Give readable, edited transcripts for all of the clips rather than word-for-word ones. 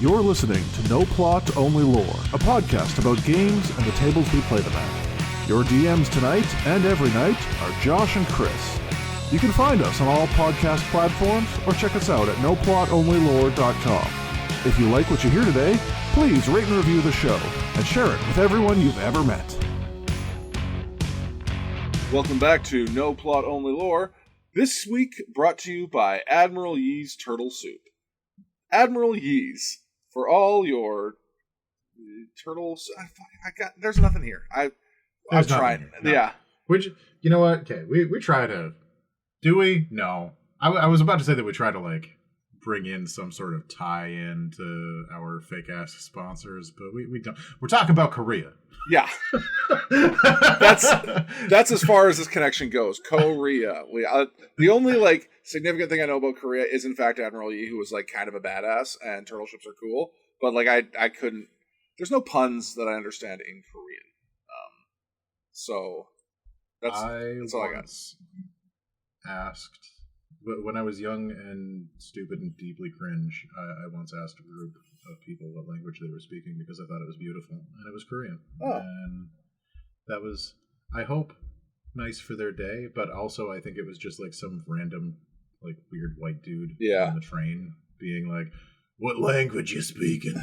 You're listening to No Plot, Only Lore, a podcast about games and the tables we play them at. Your DMs tonight and every night are Josh and Chris. You can find us on all podcast platforms or check us out at noplotonlylore.com. If you like what you hear today, please rate and review the show and share it with everyone you've ever met. Welcome back to No Plot, Only Lore. This week brought to you by Admiral Yee's Turtle Soup. Admiral Yee's. For all your turtles, there's nothing here. I'm trying. No. Yeah. Which, you know what? Okay, we try to. Do we? No. I was about to say that we try to bring in some sort of tie-in to our fake-ass sponsors, but we don't. We're talking about Korea. Yeah. That's as far as this connection goes. Korea. The only significant thing I know about Korea is in fact Admiral Yi, who was kind of a badass, and turtle ships are cool. But I couldn't. There's no puns that I understand in Korean. So that's all I got. Asked when I was young and stupid and deeply cringe. I once asked a group of people what language they were speaking because I thought it was beautiful, and it was Korean. Oh. And that was, I hope, nice for their day, but also I think it was just some random weird white dude on the train being like, "What language you speaking?"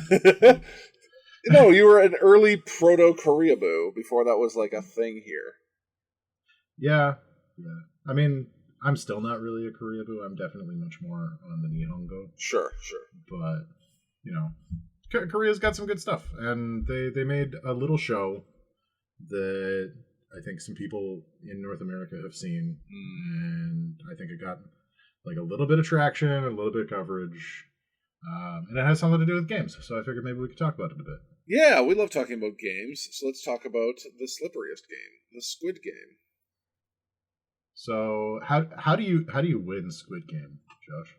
No, you were an early proto-Koreaboo before that was a thing here. Yeah. I mean, I'm still not really a Koreaboo. I'm definitely much more on the Nihongo. Sure. But, Korea's got some good stuff. And they made a little show that I think some people in North America have seen. And I think it got a little bit of traction, a little bit of coverage. And it has something to do with games. So I figured maybe we could talk about it a bit. Yeah, we love talking about games. So let's talk about the Slipperiest game, the Squid Game. So how do you win Squid Game, Josh?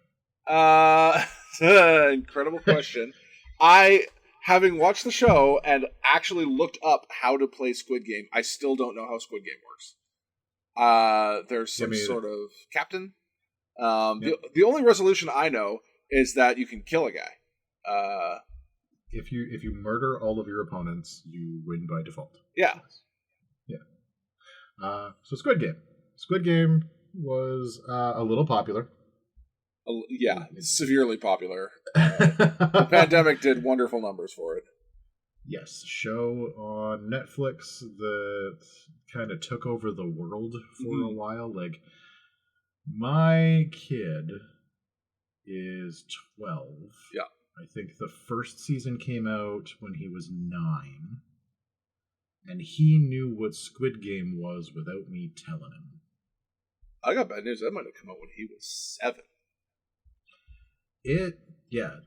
Incredible question. Having watched the show and actually looked up how to play Squid Game, I still don't know how Squid Game works. There's some sort of captain. The only resolution I know is that you can kill a guy. If you murder all of your opponents, you win by default. Yeah. So Squid Game. Squid Game was a little popular. Yeah, severely popular. The pandemic did wonderful numbers for it. Yes, show on Netflix that kind of took over the world for a while. My kid is 12. Yeah. I think the first season came out when he was 9. And he knew what Squid Game was without me telling him. I got bad news. That might have come out when he was 7.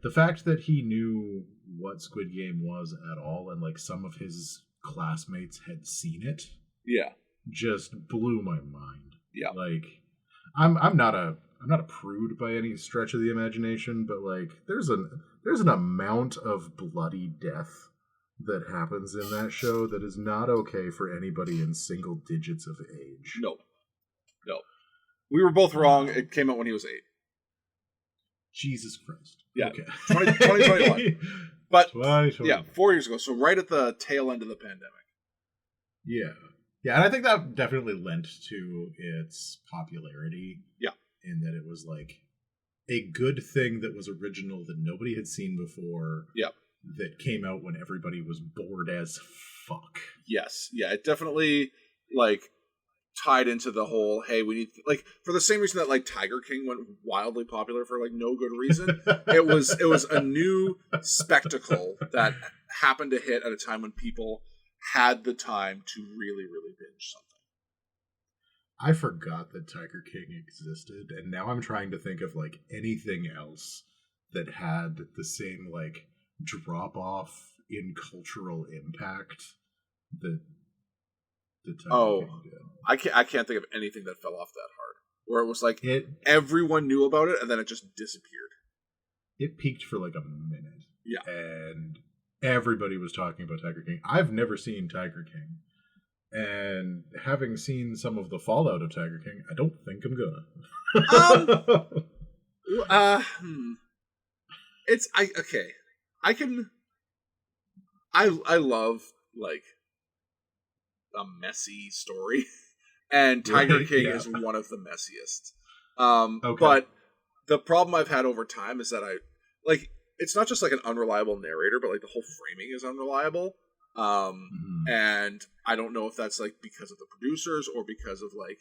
The fact that he knew what Squid Game was at all, and some of his classmates had seen it, just blew my mind. Yeah, I'm not a prude by any stretch of the imagination, but there's an amount of bloody death that happens in that show that is not okay for anybody in single digits of age. No. We were both wrong. It came out when he was 8. Jesus Christ. Yeah. Okay. 2021. But 2021. Yeah, 4 years ago. So right at the tail end of the pandemic. Yeah. Yeah, and I think that definitely lent to its popularity. Yeah. In that it was a good thing that was original that nobody had seen before. Yeah. That came out when everybody was bored as fuck. Yes. Yeah, it definitely tied into the whole, hey, we need for the same reason that Tiger King went wildly popular for no good reason. it was a new spectacle that happened to hit at a time when people had the time to really, really binge something. I forgot that Tiger King existed, and now I'm trying to think of anything else that had the same drop off in cultural impact that the Tiger King did. I can't think of anything that fell off that hard. Where it was everyone knew about it and then it just disappeared. It peaked for a minute. Yeah. And everybody was talking about Tiger King. I've never seen Tiger King. And having seen some of the fallout of Tiger King, I don't think I'm gonna. It's okay. I love like a messy story, and Tiger King is one of the messiest. But the problem I've had over time is that it's not just like an unreliable narrator, but like the whole framing is unreliable. And I don't know if that's like because of the producers or because of like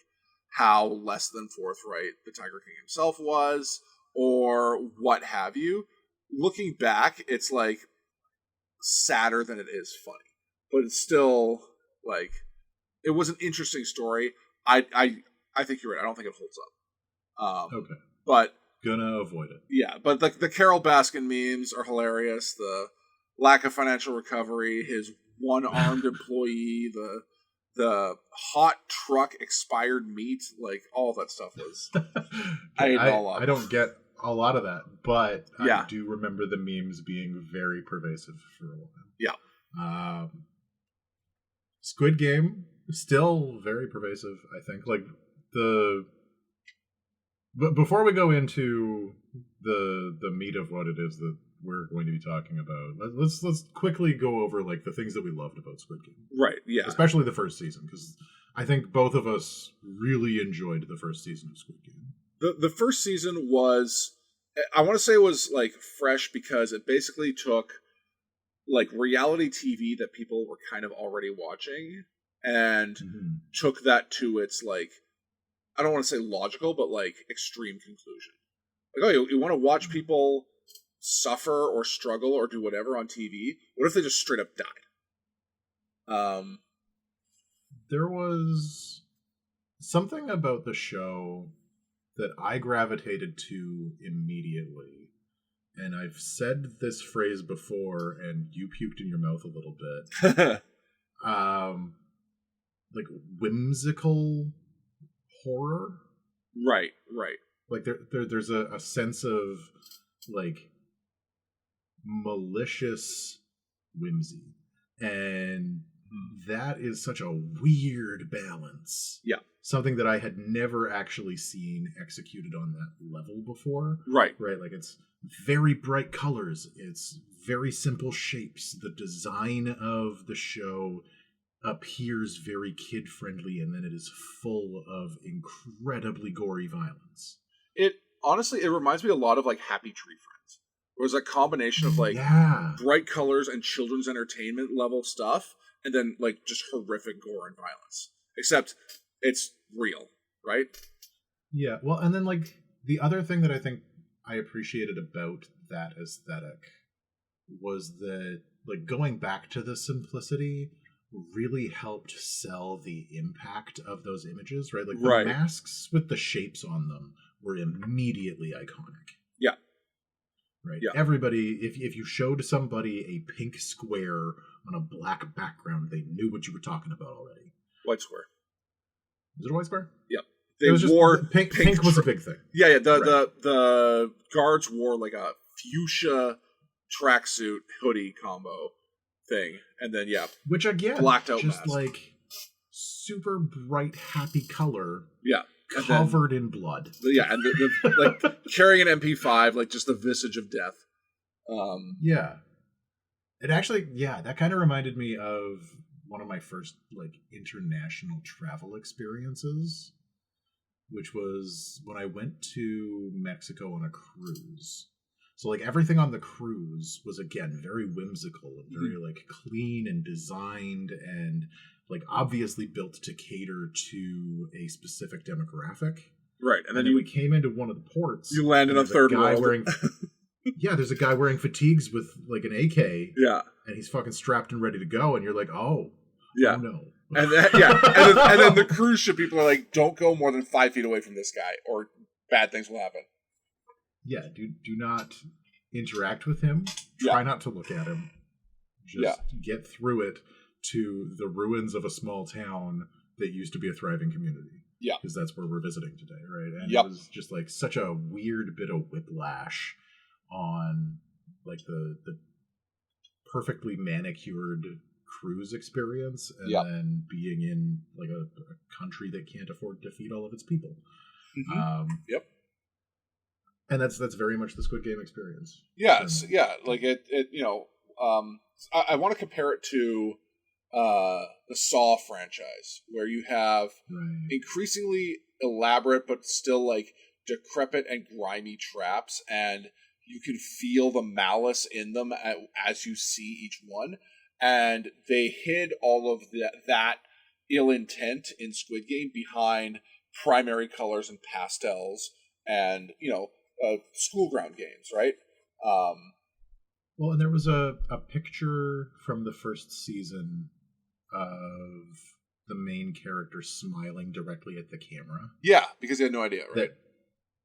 how less than forthright the Tiger King himself was or what have you. Looking back, it's like sadder than it is funny, but it's still like it was an interesting story. I think you're right. I don't think it holds up. But gonna avoid it. Yeah, but the Carol Baskin memes are hilarious. The lack of financial recovery, his one-armed employee, the hot truck expired meat, like all that stuff was. I ate it all up. I don't get a lot of that, but I do remember the memes being very pervasive for a while. Yeah. Squid Game still very pervasive, I think. Like but before we go into the meat of what it is that we're going to be talking about, let's quickly go over like the things that we loved about Squid Game. Right, yeah. Especially the first season, because I think both of us really enjoyed the first season of Squid Game. The first season was, I want to say it was like fresh because it basically took like reality TV that people were kind of already watching and took that to its like, I don't want to say logical, but like extreme conclusion. Like, oh, you want to watch people suffer or struggle or do whatever on TV? What if they just straight up died? There was something about the show that I gravitated to immediately. And I've said this phrase before, and you puked in your mouth a little bit. Like whimsical horror. Right. Like there's a sense of like malicious whimsy, and that is such a weird balance. Yeah. Something that I had never actually seen executed on that level before. Right. Like it's very bright colors. It's very simple shapes. The design of the show appears very kid-friendly, and then it is full of incredibly gory violence. It honestly, it reminds me a lot of like Happy Tree Friends. It was a combination of like bright colors and children's entertainment level stuff, and then like just horrific gore and violence. Except it's real, right? Yeah, well, and then like the other thing that I think I appreciated about that aesthetic was that like going back to the simplicity really helped sell the impact of those images, right? Like the masks with the shapes on them were immediately iconic. Yeah. Right? Yeah. Everybody, if you showed somebody a pink square on a black background, they knew what you were talking about already. White square. Was it a white square? Yep. They wore pink was a big thing. Yeah. The guards wore like a fuchsia tracksuit hoodie combo thing, and then which again, blacked out just mask. Like super bright, happy color. Yeah. Covered in blood. Yeah, and the like carrying an MP5, like just the visage of death. Yeah. It actually, that kind of reminded me of one of my first like international travel experiences, which was when I went to Mexico on a cruise. So like everything on the cruise was again very whimsical and very like clean and designed and like obviously built to cater to a specific demographic. Right. And then we came into one of the ports. You landed on third world. There's a guy wearing fatigues with like an AK. Yeah. And he's fucking strapped and ready to go. And you're like, oh no. And then the cruise ship people are like, don't go more than 5 feet away from this guy or bad things will happen. Yeah. Do not interact with him. Try not to look at him. Just get through it to the ruins of a small town that used to be a thriving community. Yeah. Because that's where we're visiting today, right? And it was just like such a weird bit of whiplash on like the perfectly manicured cruise experience and then being in like a country that can't afford to feed all of its people. And that's very much the Squid Game experience. Yes, yeah. Like it I want to compare it to the Saw franchise, where you have increasingly elaborate but still like decrepit and grimy traps, and you can feel the malice in them as you see each one. And they hid all of that ill intent in Squid Game behind primary colors and pastels and, school ground games, right? Well, and there was a picture from the first season of the main character smiling directly at the camera. Yeah, because he had no idea, right?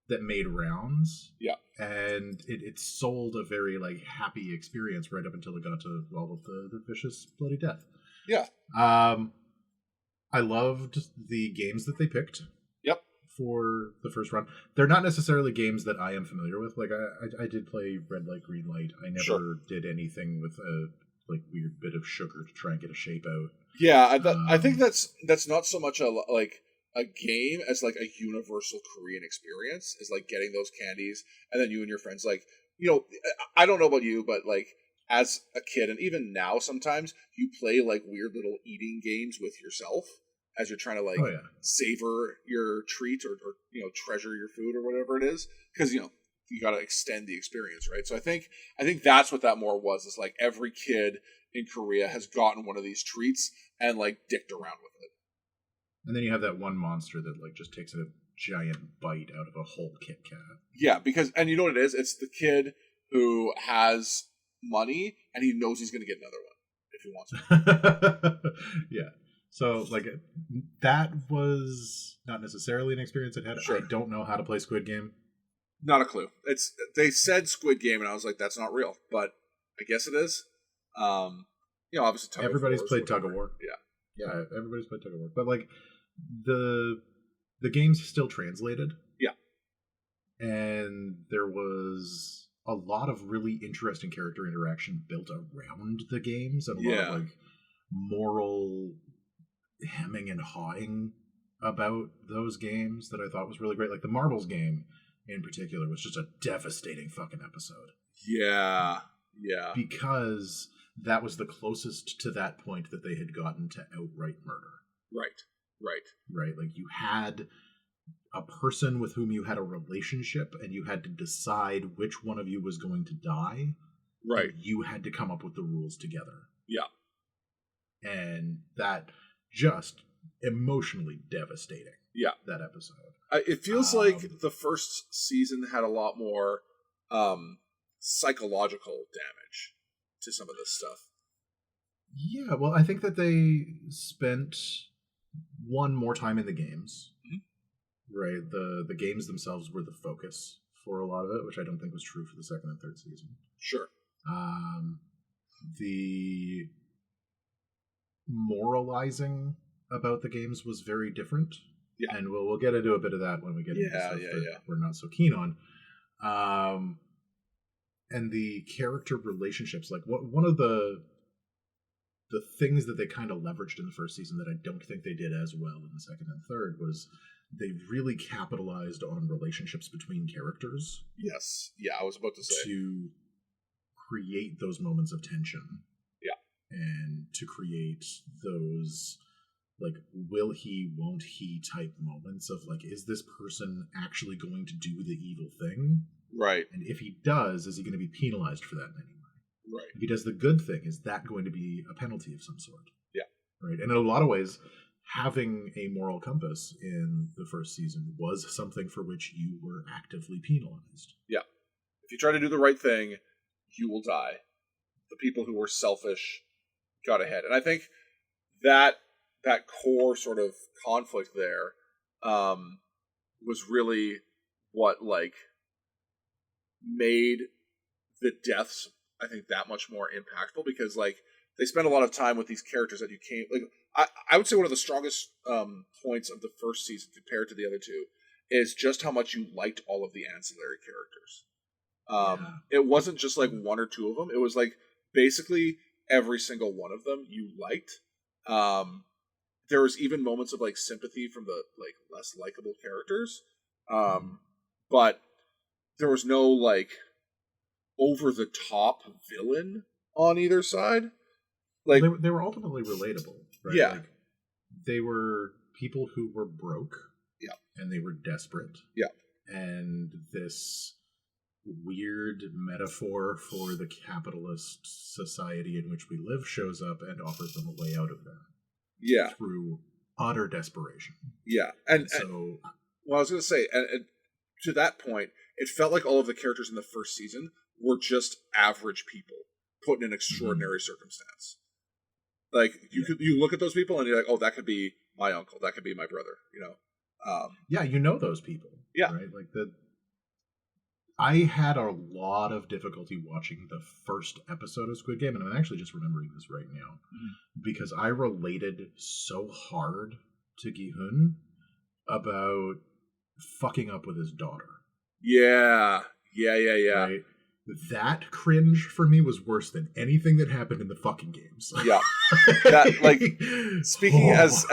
That made rounds. Yeah. And it sold a very like happy experience right up until it got to all of the vicious bloody death. Yeah. I loved the games that they picked. Yep. For the first run. They're not necessarily games that I am familiar with. Like I did play Red Light, Green Light. I never did anything with a like weird bit of sugar to try and get a shape out. Yeah, I think that's not so much a game as like a universal Korean experience, is like getting those candies and then you and your friends like, I don't know about you, but like as a kid and even now sometimes you play like weird little eating games with yourself as you're trying to like savor your treat or treasure your food or whatever it is, because you got to extend the experience, right? So I think that's what that more was, is like every kid in Korea has gotten one of these treats and like dicked around with it. And then you have that one monster that like just takes a giant bite out of a whole Kit Kat. Yeah, because, and you know what it is? It's the kid who has money and he knows he's going to get another one if he wants one. Yeah. So like that was not necessarily an experience I'd had. Sure. I don't know how to play Squid Game. Not a clue. They said Squid Game and I was like, that's not real, but I guess it is. Obviously everybody's played Tug of War. Yeah. Yeah, everybody's played Tug of War. But like the game's still translated. Yeah. And there was a lot of really interesting character interaction built around the games, and a lot of like moral hemming and hawing about those games that I thought was really great. Like the marbles game in particular was just a devastating fucking episode. Yeah. Because that was the closest to that point that they had gotten to outright murder. Right. Like you had a person with whom you had a relationship and you had to decide which one of you was going to die. Right. You had to come up with the rules together. Yeah. And that just emotionally devastating. Yeah. That episode. It feels like the first season had a lot more psychological damage to some of this stuff. Yeah, well, I think that they spent more time in the games. Mm-hmm. Right? The games themselves were the focus for a lot of it, which I don't think was true for the second and third season. Sure. The moralizing about the games was very different. Yeah. And we'll get into a bit of that when we get into stuff that we're not so keen on. And the character relationships, like one of the things that they kind of leveraged in the first season that I don't think they did as well in the second and third was they really capitalized on relationships between characters. Yes. Yeah, I was about to say. To create those moments of tension. Yeah. And to create those like will he, won't he type moments of like, is this person actually going to do the evil thing? Right. And if he does, is he going to be penalized for that in any way? Right. If he does the good thing, is that going to be a penalty of some sort? Yeah. Right. And in a lot of ways, having a moral compass in the first season was something for which you were actively penalized. Yeah. If you try to do the right thing, you will die. The people who were selfish got ahead. And I think that core sort of conflict there was really what like made the deaths, I think, that much more impactful, because like they spent a lot of time with these characters that you can't like. I would say one of the strongest points of the first season compared to the other two is just how much you liked all of the ancillary characters. It wasn't just like one or two of them. It was like basically every single one of them you liked. There was even moments of like sympathy from the like less likable characters. But there was no like over the top villain on either side. Like they were ultimately relatable, right? Yeah. Like, they were people who were broke. Yeah. And they were desperate. Yeah. And this weird metaphor for the capitalist society in which we live shows up and offers them a way out of that. Yeah. Through utter desperation. Yeah. And so, well, I was going to say, and to that point, it felt like all of the characters in the first season were just average people put in an extraordinary circumstance. Like you look at those people and you're like, oh, that could be my uncle, that could be my brother, you know. Yeah, you know those people. Yeah, right. Like I had a lot of difficulty watching the first episode of Squid Game, and I'm actually just remembering this right now because I related so hard to Gi-hun about fucking up with his daughter. Yeah. Right? That cringe for me was worse than anything that happened in the fucking games. Yeah. That, like, speaking as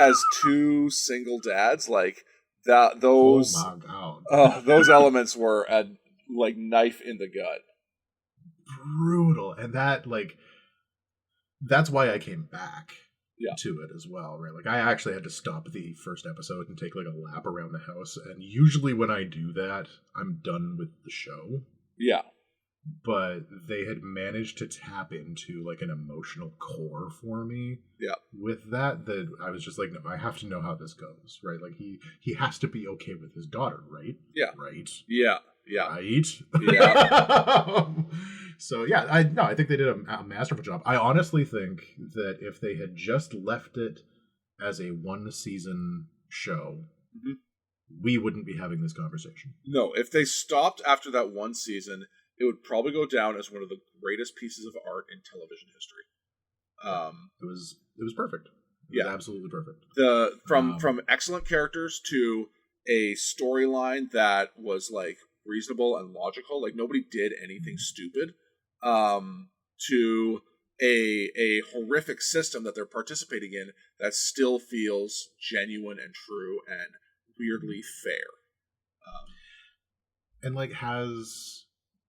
two single dads, like those oh my God. Those elements were a like knife in the gut. Brutal. And that, like, that's why I came back to it as well, right? Like, I actually had to stop the first episode and take like a lap around the house, and usually when I do that, I'm done with the show. Yeah. But they had managed to tap into like an emotional core for me. Yeah. With that I was just like, no, I have to know how this goes, right? Like he has to be okay with his daughter, right? Yeah. Right. Yeah. Yeah. Right. Yeah. So yeah, I think they did a masterful job. I honestly think that if they had just left it as a one season show, we wouldn't be having this conversation. No, if they stopped after that one season, it would probably go down as one of the greatest pieces of art in television history. It was perfect. It was absolutely perfect. From excellent characters to a storyline that was like reasonable and logical, like nobody did anything stupid, to a horrific system that they're participating in that still feels genuine and true and weirdly fair. And like has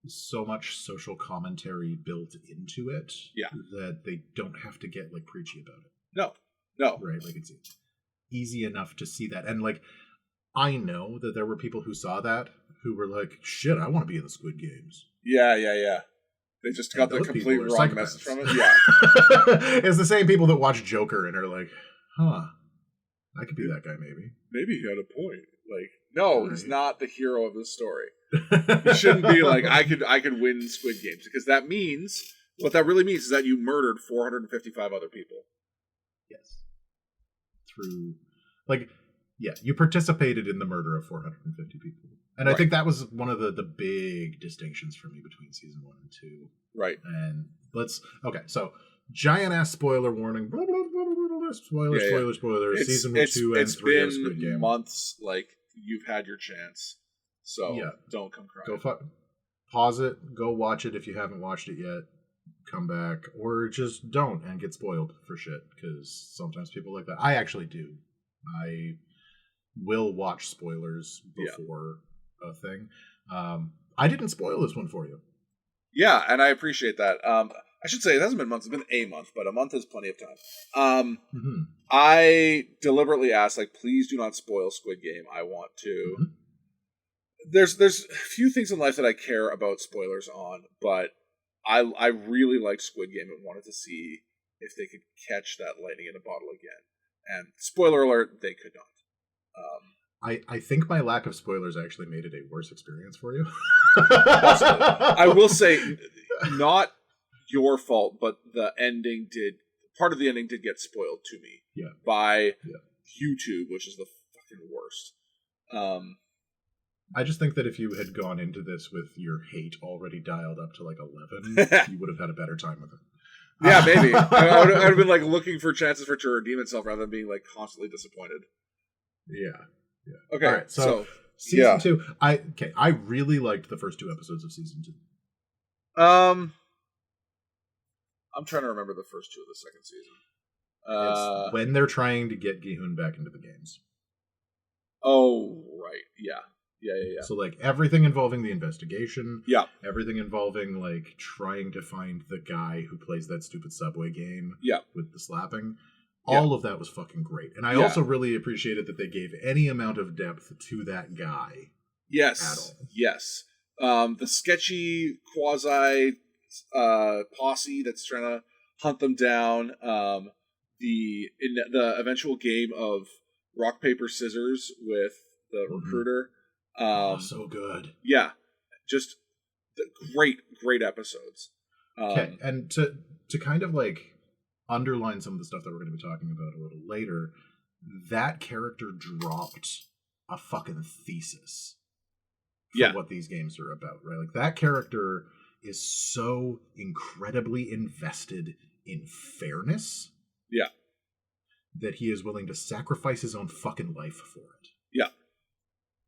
so much social commentary built into it that they don't have to get like preachy about it. No. Right? Like it's easy enough to see that. And like I know that there were people who saw that who were like, shit, I want to be in the Squid Games. Yeah. They just got the complete wrong message from it. Yeah. It's the same people that watch Joker and are like, huh, I could be that guy maybe. Maybe he had a point. Like, no, he's not the hero of the story. It shouldn't be like I could win Squid Games, because that means what that really means is that you murdered 455 other people. Yes. Through you participated in the murder of 450 people. And I think that was one of the big distinctions for me between season 1 and 2. Right. And so giant ass spoiler warning. Blah, blah, blah, blah, blah, spoiler. Season 2 and 3 of Squid Game. It's been months. Like, you've had your chance. So don't come crying. Pause it. Go watch it if you haven't watched it yet. Come back, or just don't and get spoiled for shit, because sometimes people like that. I actually do. I will watch spoilers before a thing. I didn't spoil this one for you. Yeah, and I appreciate that. I should say it hasn't been months; it's been a month, but a month is plenty of time. I deliberately asked, like, please do not spoil Squid Game. I want to. There's a few things in life that I care about spoilers on, but I really liked Squid Game and wanted to see if they could catch that lightning in a bottle again. And spoiler alert, they could not. I think my lack of spoilers actually made it a worse experience for you. I will say, not your fault, but part of the ending did get spoiled to me by YouTube, which is the fucking worst. I just think that if you had gone into this with your hate already dialed up to like 11, you would have had a better time with it. Yeah, maybe. I would have been like looking for chances for it to redeem itself rather than being like constantly disappointed. Yeah. Okay. All right, so season 2. I really liked the first 2 episodes of season 2. I'm trying to remember the first 2 of the second season. It's when they're trying to get Gi-hun back into the games. Oh, right. Yeah. Yeah. So, like, everything involving the investigation. Yeah. Everything involving, like, trying to find the guy who plays that stupid Subway game. Yeah. With the slapping. All of that was fucking great. And I also really appreciated that they gave any amount of depth to that guy. Yes. At all. Yes. The sketchy quasi posse that's trying to hunt them down. The eventual game of rock, paper, scissors with the recruiter. So good. Yeah. Just great episodes. Okay, and to kind of like underline some of the stuff that we're going to be talking about a little later, that character dropped a fucking thesis for what these games are about, right? Like, that character is so incredibly invested in fairness. Yeah. That he is willing to sacrifice his own fucking life for it. Yeah.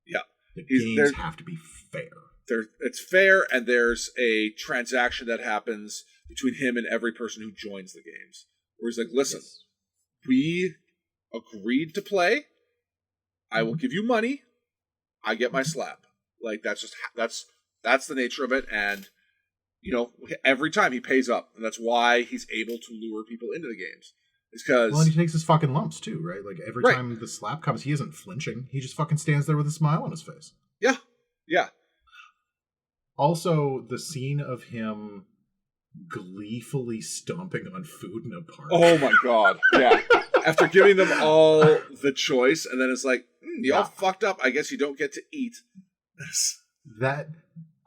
Yeah. The games have to be fair. It's fair, and there's a transaction that happens between him and every person who joins the games. Where he's like, listen, we agreed to play. I will give you money. I get my slap. Like, that's the nature of it. And, you know, every time he pays up. And that's why he's able to lure people into the games. It's because... Well, and he takes his fucking lumps, too, right? Like, every time the slap comes, he isn't flinching. He just fucking stands there with a smile on his face. Yeah. Yeah. Also, the scene of him gleefully stomping on food in a park. Oh my god, yeah. After giving them all the choice, and then it's like, you all fucked up, I guess you don't get to eat. That,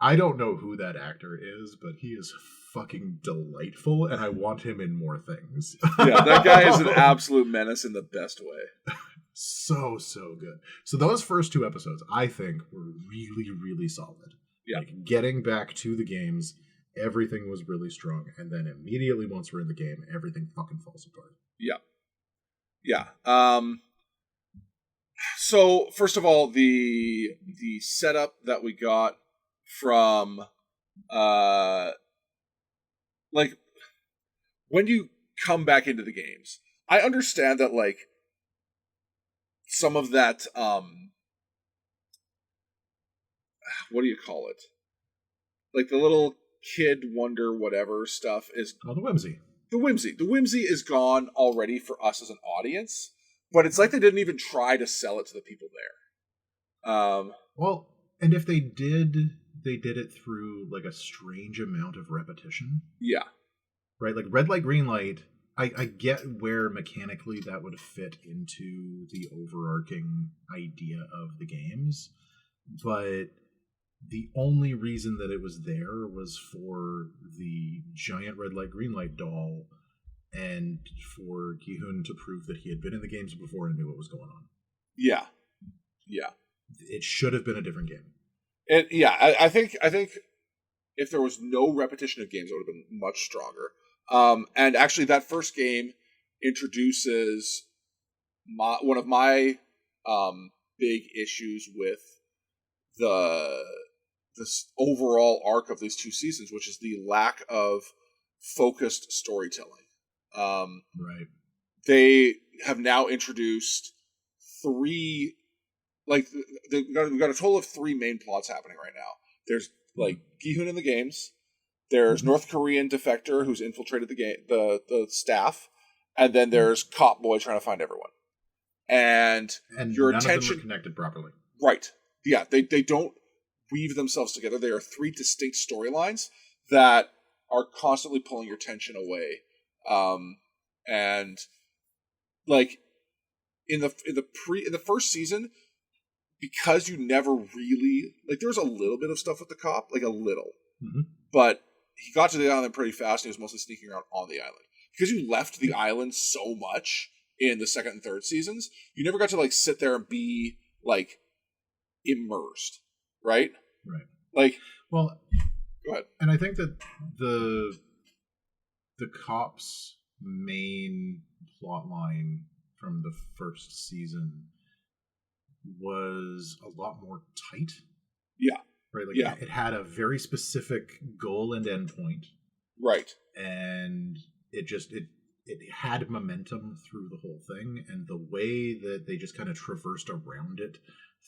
I don't know who that actor is, but he is fucking delightful, and I want him in more things. Yeah, that guy is an absolute menace in the best way. So good. So those first two episodes, I think, were really, really solid. Yeah. Like, getting back to the games, everything was really strong, and then immediately once we're in the game, everything fucking falls apart. Yeah. Yeah. So, first of all, the setup that we got from, like, when you come back into the games, I understand that, like, some of that, what do you call it? Like, the little kid wonder whatever stuff is... Oh, the whimsy. The whimsy is gone already for us as an audience, but it's like they didn't even try to sell it to the people there. Well, and if they did it through, like, a strange amount of repetition. Yeah. Right? Like, red light, green light, I get where mechanically that would fit into the overarching idea of the games, but the only reason that it was there was for the giant red light, green light doll and for Gi-hun to prove that he had been in the games before and knew what was going on. Yeah. Yeah. It should have been a different game. And yeah, I think if there was no repetition of games, it would have been much stronger. And actually, that first game introduces one of my big issues with this overall arc of these two seasons, which is the lack of focused storytelling. Right. They have now introduced three, like, we've got a total of three main plots happening right now. There's, like, Gi-hun in the games. There's North Korean defector who's infiltrated the staff, and then there's Cop Boy trying to find everyone. And your none attention of them are connected properly. Right. Yeah, they don't weave themselves together. They are three distinct storylines that are constantly pulling your attention away. And like in the first season, because you never really, like, there was a little bit of stuff with the cop, like a little, but he got to the island pretty fast, and he was mostly sneaking around on the island. Because you left the island so much in the second and third seasons, you never got to, like, sit there and be, like, immersed, right? Right. Like, well, go ahead. And I think that the cop's main plot line from the first season was a lot more tight. Yeah. Right? Like, it had a very specific goal and endpoint. Right. And it had momentum through the whole thing, and the way that they just kind of traversed around it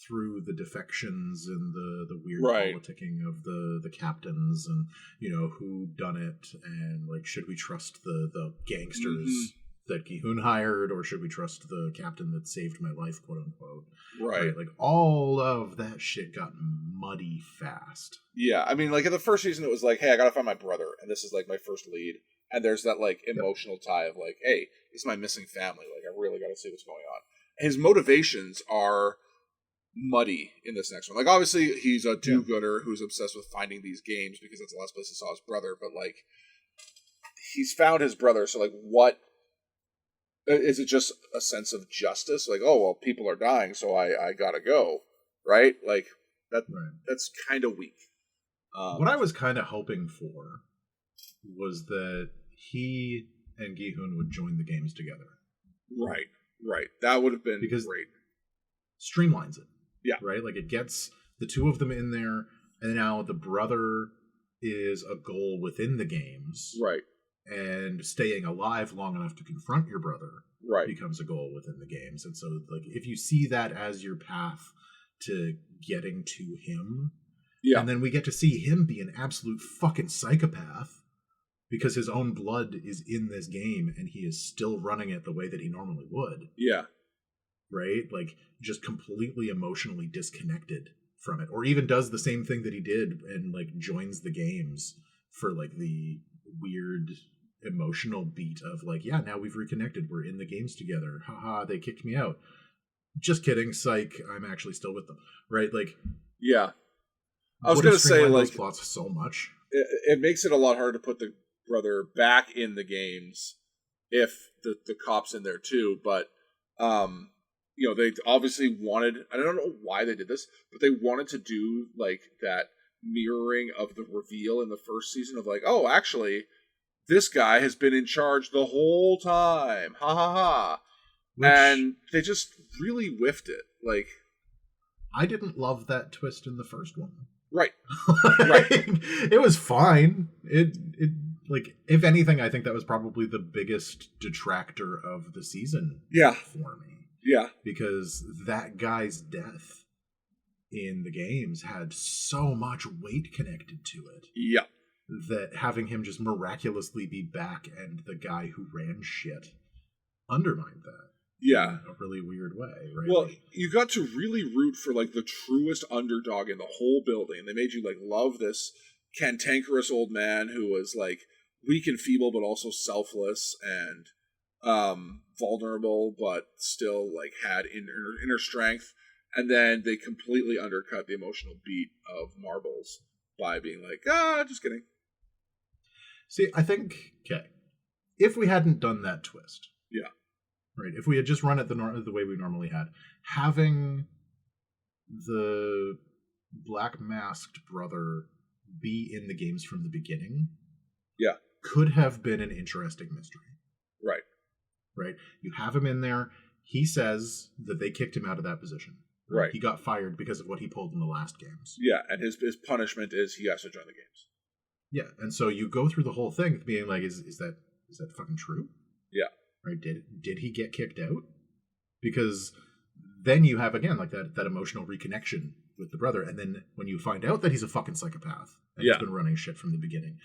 through the defections and the weird Right. politicking of the captains, and who done it, and like, should we trust the gangsters that Gi-hun hired, or should we trust the captain that saved my life, quote unquote? Right. Like, all of that shit got muddy fast. Yeah, I mean, like, in the first season, it was like, hey, I gotta find my brother, and this is, like, my first lead. And there's that, like, emotional tie of, like, hey, this is my missing family. Like, I really gotta see what's going on. His motivations are muddy in this next one. Like, obviously, he's a do-gooder who's obsessed with finding these games because that's the last place he saw his brother. But, like, he's found his brother, so, like, what... Is it just a sense of justice? Like, oh, well, people are dying, so I gotta go, right? Like, that's kind of weak. What I was kind of hoping for was that he and Gi-hun would join the games together. Right. That would have been great. Streamlines it. Yeah. Right? Like, it gets the two of them in there, and now the brother is a goal within the games. Right. And staying alive long enough to confront your brother becomes a goal within the games. And so, like, if you see that as your path to getting to him, and then we get to see him be an absolute fucking psychopath because his own blood is in this game and he is still running it the way that he normally would. Yeah. Right? Like, just completely emotionally disconnected from it. Or even does the same thing that he did and, like, joins the games for, like, the weird emotional beat of, like, yeah, now we've reconnected, we're in the games together, haha, they kicked me out, just kidding, psych, I'm actually still with them, right? Like, yeah, I was gonna say, like, those plots so much, it makes it a lot harder to put the brother back in the games if the cop's in there too. But they obviously wanted, I don't know why they did this, but they wanted to do, like, that mirroring of the reveal in the first season of, like, oh, actually, this guy has been in charge the whole time. Ha ha ha. And they just really whiffed it. Like, I didn't love that twist in the first one. Right. Right. It was fine. It like, if anything, I think that was probably the biggest detractor of the season for me. Yeah. Because that guy's death in the games had so much weight connected to it. Yeah. That having him just miraculously be back and the guy who ran shit undermined that. Yeah. In a really weird way, right? Well, you got to really root for, like, the truest underdog in the whole building. They made you, like, love this cantankerous old man who was, like, weak and feeble but also selfless and vulnerable but still, like, had inner strength. And then they completely undercut the emotional beat of Marbles by being like, just kidding. See, I think, if we hadn't done that twist, right, if we had just run it the way we normally had, having the black masked brother be in the games from the beginning, could have been an interesting mystery. Right. You have him in there. He says that they kicked him out of that position. Right. He got fired because of what he pulled in the last games. Yeah, and his punishment is he has to join the games. Yeah, and so you go through the whole thing being like, is that fucking true? Yeah. Right? Did he get kicked out? Because then you have, again, like that emotional reconnection with the brother, and then when you find out that he's a fucking psychopath and he's been running shit from the beginning,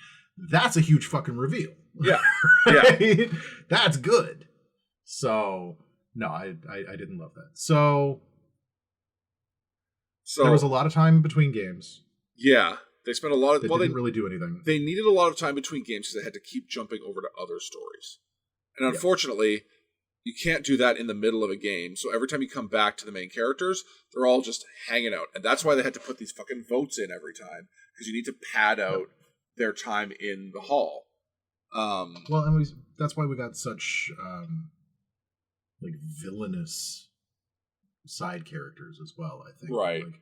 that's a huge fucking reveal. Yeah. Right? Yeah. That's good. So no, I didn't love that. So there was a lot of time between games. Yeah. They spent a lot of... They didn't really do anything. They needed a lot of time between games because they had to keep jumping over to other stories. And unfortunately, you can't do that in the middle of a game. So every time you come back to the main characters, they're all just hanging out. And that's why they had to put these fucking votes in every time. Because you need to pad out their time in the hall. Well, and that's why we got such like villainous side characters as well, I think. Right. Like,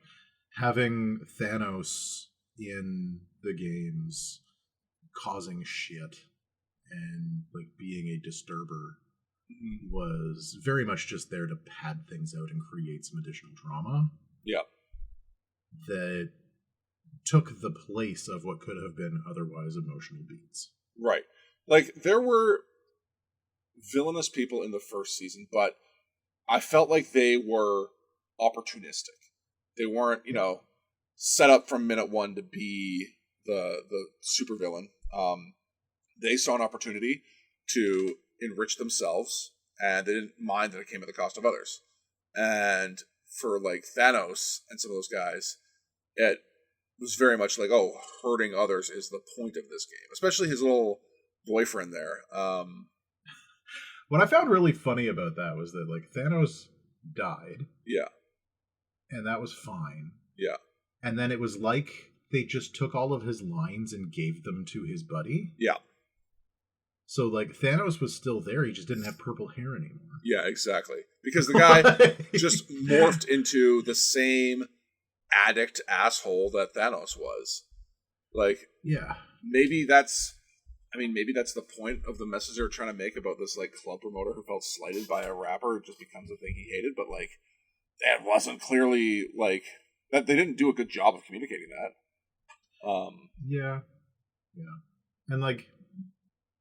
having Thanos in the games causing shit and, like, being a disturber was very much just there to pad things out and create some additional drama. Yeah. That took the place of what could have been otherwise emotional beats. Right. Like, there were villainous people in the first season, but I felt like they were opportunistic. They weren't, set up from minute one to be the supervillain. They saw an opportunity to enrich themselves, and they didn't mind that it came at the cost of others. And for like Thanos and some of those guys, it was very much like, oh, hurting others is the point of this game, especially his little boyfriend there. What I found really funny about that was that like Thanos died. Yeah. And that was fine. Yeah. And then it was like they just took all of his lines and gave them to his buddy. Yeah. So like Thanos was still there, he just didn't have purple hair anymore. Yeah, exactly. Because the guy just morphed into the same addict asshole that Thanos was. Like, yeah. Maybe that's the point of the message they're trying to make about this like club promoter who felt slighted by a rapper who just becomes a thing he hated, but like that wasn't clearly like that they didn't do a good job of communicating that. Yeah. And like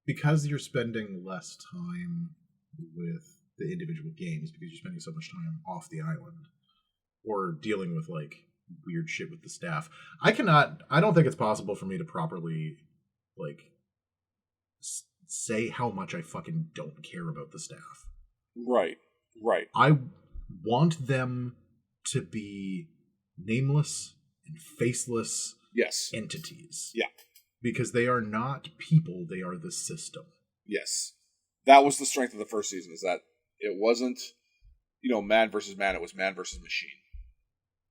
because you're spending less time with the individual games because you're spending so much time off the island or dealing with like weird shit with the staff, I don't think it's possible for me to properly like say how much I fucking don't care about the staff. Right. I want them to be nameless and faceless entities. Yeah. Because they are not people, they are the system. Yes. That was the strength of the first season, is that it wasn't, man versus man, it was man versus machine.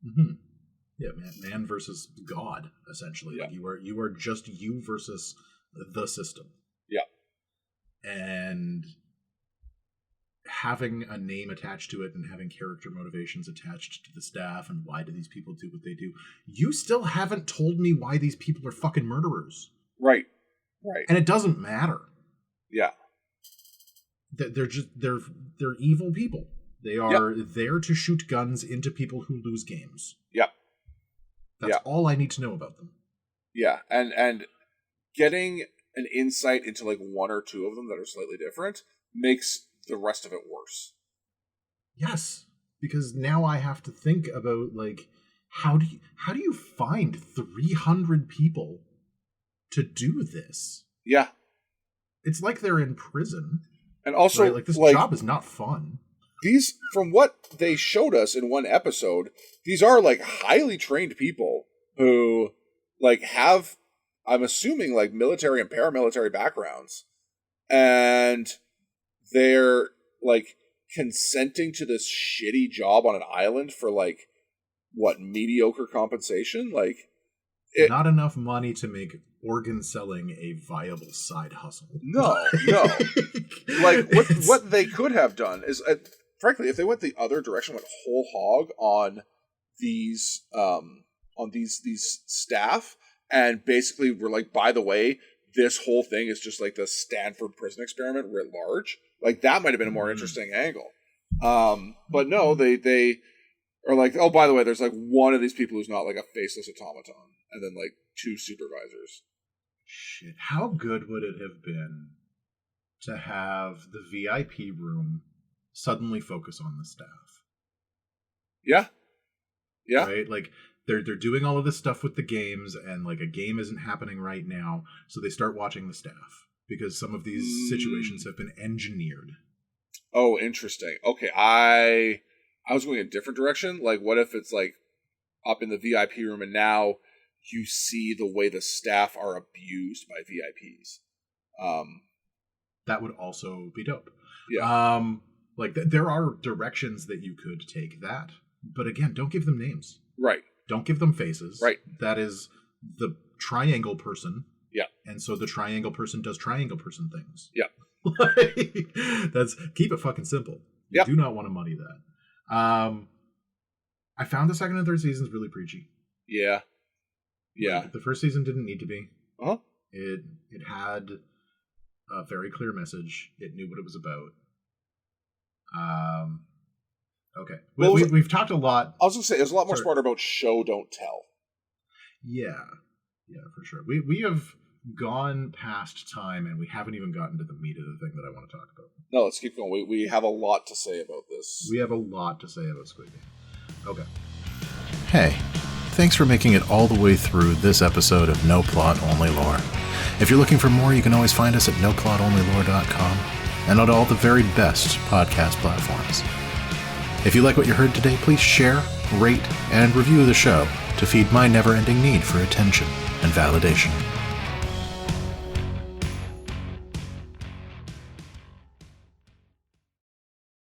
Mm-hmm. Yeah, man versus God, essentially. Yeah. Like you are just you versus the system. Yeah. And having a name attached to it and having character motivations attached to the staff and why do these people do what they do. You still haven't told me why these people are fucking murderers. Right. And it doesn't matter. Yeah. They're evil people. They are there to shoot guns into people who lose games. Yeah. That's all I need to know about them. Yeah. And getting an insight into like one or two of them that are slightly different makes the rest of it worse. Yes, because now I have to think about like how do you find 300 people to do this? Yeah, it's like they're in prison, and also right? Like this job is not fun. These, from what they showed us in one episode, these are like highly trained people who like have, I'm assuming, like military and paramilitary backgrounds, and they're like consenting to this shitty job on an island for like what, mediocre compensation? Like not enough money to make organ selling a viable side hustle. No. Like what they could have done is, frankly, if they went the other direction, went whole hog on these staff, and basically were like, by the way, this whole thing is just like the Stanford prison experiment writ large. Like that might have been a more interesting angle. But no, they are like, oh, by the way, there's like one of these people who's not like a faceless automaton, and then like two supervisors. Shit, how good would it have been to have the VIP room suddenly focus on the staff? Yeah. Right? Like they're doing all of this stuff with the games, and like a game isn't happening right now, so they start watching the staff because some of these situations have been engineered. Oh, interesting. Okay, I was going a different direction. Like, what if it's like up in the VIP room, and now you see the way the staff are abused by VIPs? That would also be dope. Yeah. Like there are directions that you could take that, but again, don't give them names. Right. Don't give them faces. Right. That is the triangle person. Yeah. And so the triangle person does triangle person things. Yeah. That's keep it fucking simple. You do not want to muddy that. I found the second and third seasons really preachy. Yeah. Like, the first season didn't need to be. Uh-huh. It had a very clear message. It knew what it was about. Okay. We've talked a lot. I was going to say, it was a lot more smarter about show, don't tell. Yeah, for sure. We have gone past time, and we haven't even gotten to the meat of the thing that I want to talk about. No, let's keep going. We have a lot to say about this. We have a lot to say about Squid Game. Okay. Hey, thanks for making it all the way through this episode of No Plot, Only Lore. If you're looking for more, you can always find us at noplotonlylore.com and on all the very best podcast platforms. If you like what you heard today, please share, rate, and review the show to feed my never-ending need for attention and validation.